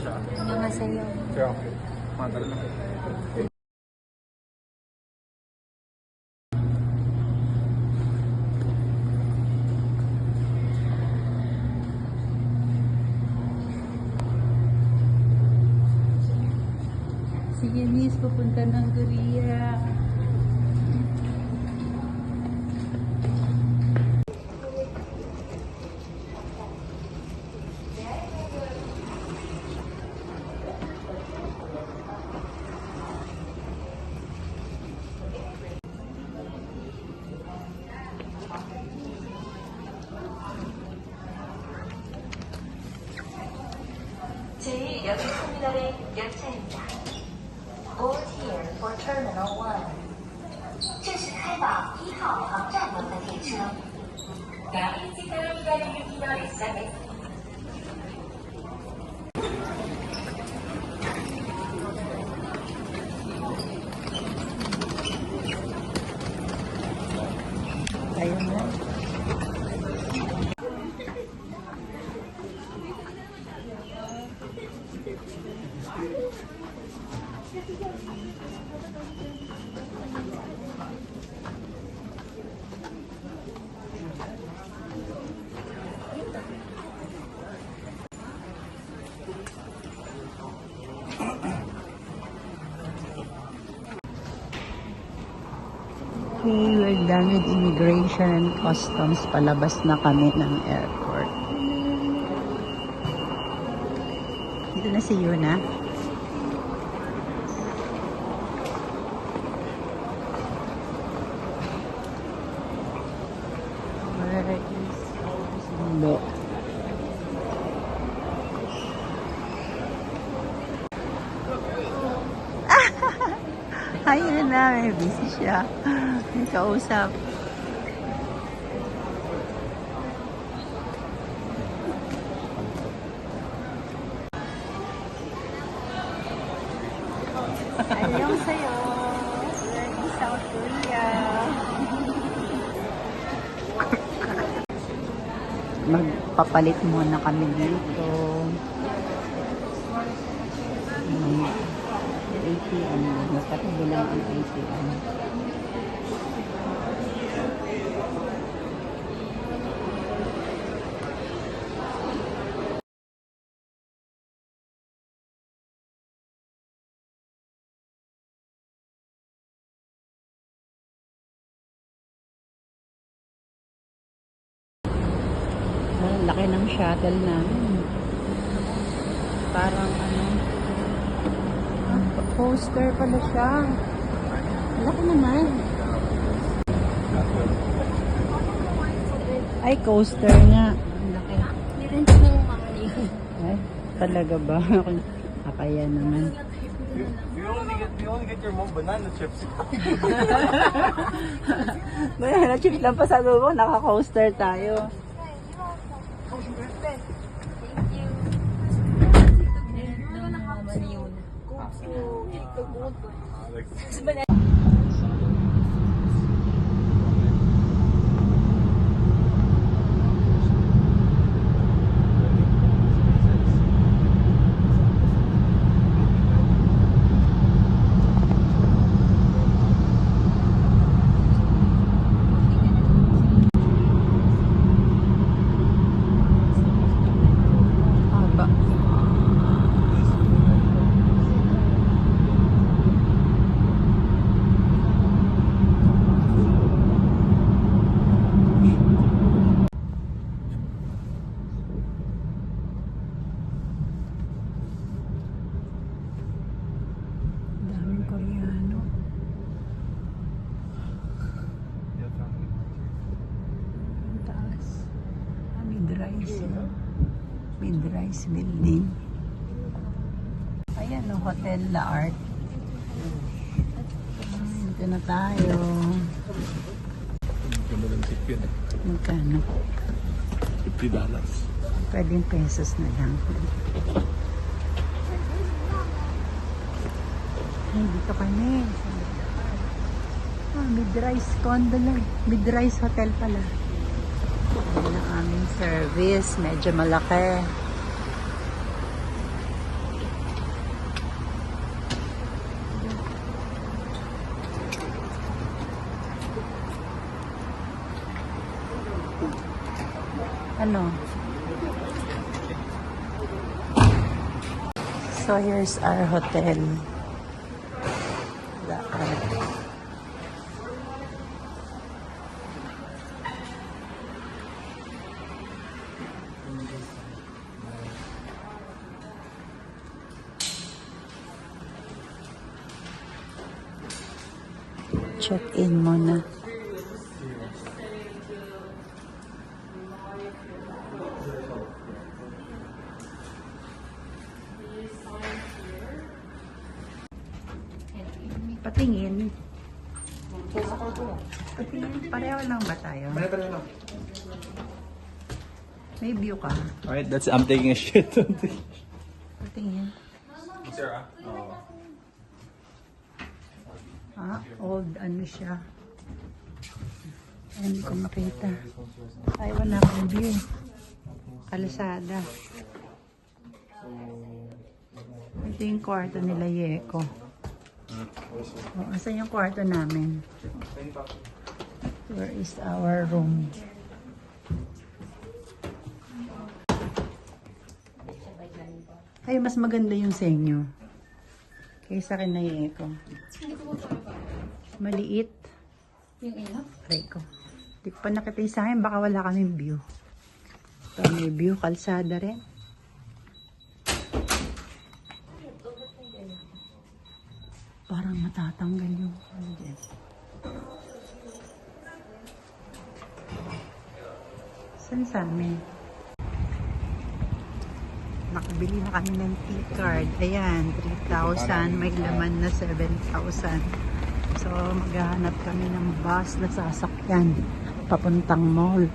siya. 안녕하세요. Kaya, matal na. Si Eunice pupunta ng Korea. 제2 터미널의 열차입니다. Board here for Terminal 1. 这是开往1号航站楼的列车。다음 시간을 기다리는列車です。 Ayun na. Okay, we're done with immigration and customs. Palabas na kami ng airport. Dito na si Yuna. Where is Simbo? Ayun na, may busy siya. May kausap. Ayun sa'yo. We're in South Korea. Magpapalit muna kami dito. ATM. Magkatabi lang ang ATM. Ang laki ng shuttle namin. Parang ano, poster pala siya. Laki naman. Ay, coaster nga. Ang laki. Meron din ng mga yun. Ay, talaga ba? Kaya naman. You only get your mom banana chips. Banana chips lang pa sa loob. Naka-coaster tayo. Daming Koreano. Ang taas. Mid-rise. Mid-rise building. Ayan o, Hotel La Art. Dito na tayo. Ganda ng tip yun. Magkano? $50. Pwedeng pesos na lang. Ay, dito kami. Mid-rise condo lang. Mid-rise hotel pala. Ayan ang aming service. Medyo malaki. Ano? So here's our hotel. Check-in muna. Patingin. Patingin. Pareho lang ba tayo? Pareho lang. May view ka. Alright, I'm taking a shit. Patingin. Sarah. Old ano siya. Ay, hindi ko makita. Ay, wala akong view. Kalsada. Ito yung kwarto nila, Yeko. Asan yung kwarto namin? Where is our room? Ay, mas maganda yung sa inyo. Kaysa kina Yeko. Maliit. Yung ina? Try ko. Hindi ko pa nakita yung sa akin. Baka wala kaming view. Ito may view. Kalsada rin. Parang matatanggal yung ano dyan. Saan sa amin? Nakabili na kami ng T-card. Ayan, 3,000. May laman na 7,000. So, maghahanap kami ng bus na sasakyan papuntang mall.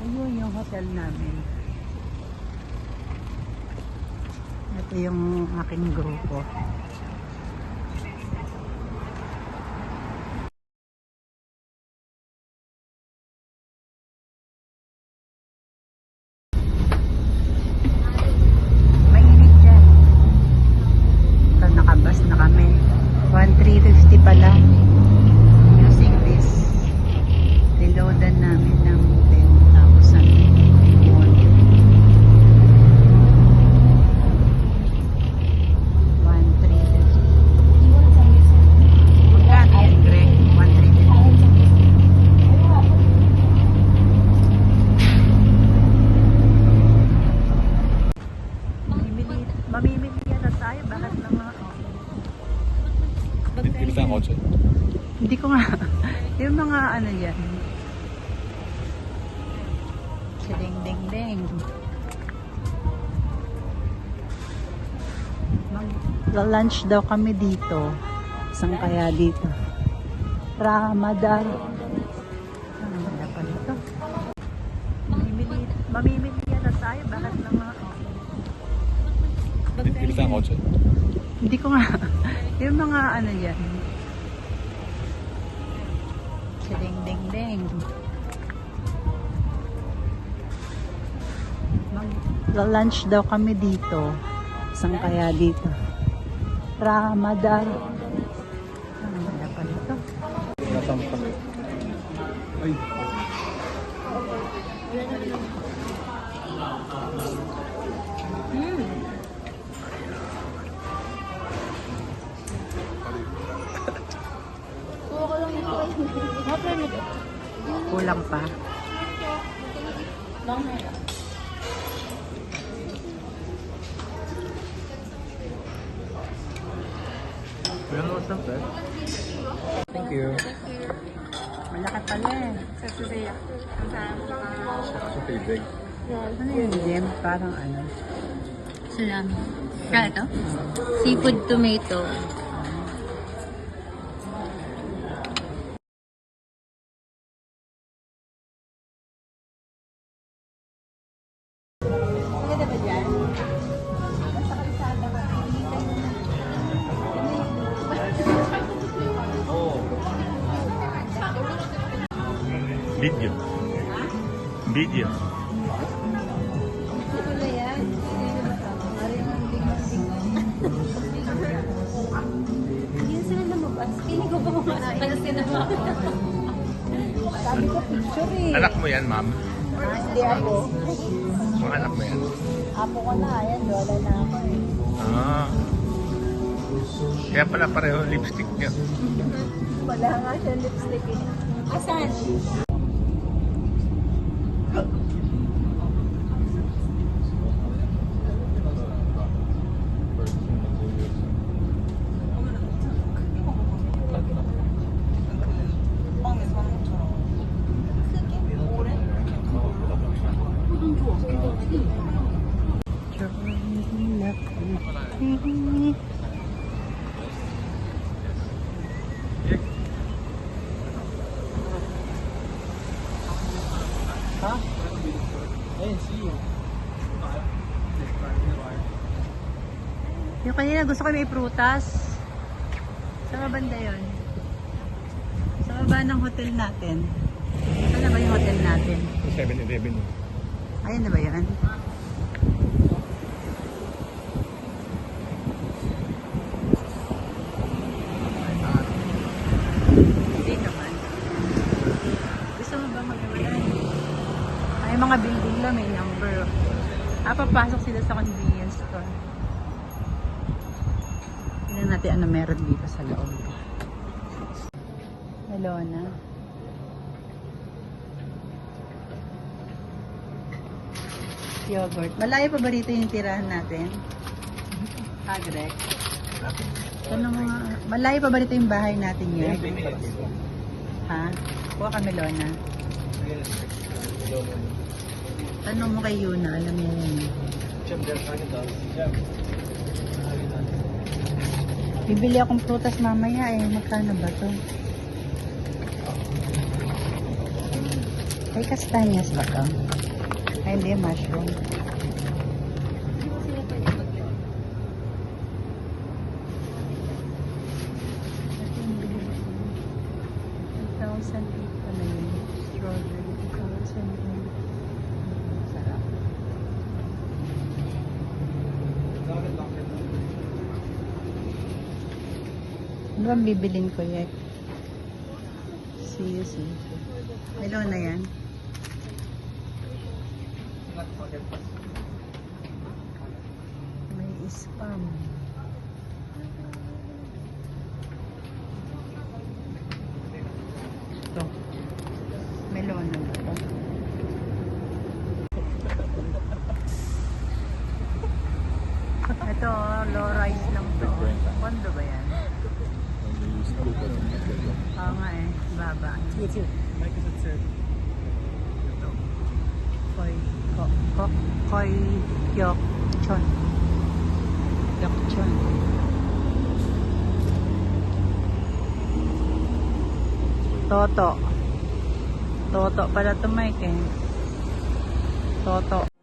Ayun yung hotel namin. Ito yung aking grupo. Mainit dyan. Ito, nakabas na kami. 1,350 pala. Using this. Reloadan namin ng 10,000 won. 1,350. Magkano yan, Greg? 1,350. Mamimili yata tayo. Bakit naman? Hindi ko nga. Yung mga ano yan. Ding ding ding. Mag-lunch daw kami dito. Saan kaya dito? Ramadan. Ano pala ito? Mamimili yata tayo. Bakit naman? Hindi ko nga. Yung mga ano yan. Ding ding ding. Mag-lunch daw kami dito. Saan kaya dito? Ramadan. Ano pala ito? Ay. Kulang pa. Thank you. Malaki pala eh. So big. Ano yung gem? Parang ano? Salami. Kaya ito? Seafood tomato. Maganda ba dyan? Basta kalsada ka. Video. Video. Wala yan. Hindi sila lumabas. Pili ko ba pumasok? ka na ba? Sabi ko picture eh. Anak mo yan, ma'am? Hindi ako. Mga anak mo yan? Apo ko na, ayan, wala na ako eh. Ah. Kaya pala pareho lipstick niya. Wala nga siya lipstick eh. Asan? Ha? Ayun, see you. Yung kanina gusto ko may prutas. Sa banda yun? Sa baba ng hotel natin. Saan na ba yung hotel natin? 7-Eleven. Ayun na ba yun? Hindi naman. Gusto mo ba mag-awalan? Ay, mga building lang may number. Papasok sila sa convenience store. Tingnan natin ano meron dito sa loob. Hello na. Yogurt. Malayo pa ba rito yung tirahan natin? Agrek. Ano mga, malayo pa ba rito yung bahay natin yun? Ha? Kuha ka melona. Tanong mo kay Yuna, alam niya yun. Bibili akong prutas mamaya eh. Magkano ba to? Ay, kastanyas ba to? Ay, hindi, mushroom. Pala yun. Strawberry. 2,000. Sarap. Ano bang bibilin ko, Yek? See. Melon na yan. May spam. Ito. Melon na ba ito? Ito, low rice lang to. Kondo ba yan? Oo nga eh, baba. Mike is at sir. Koy Hyok Chon. Hyok Chon. Toto pala to, Mike eh. Toto.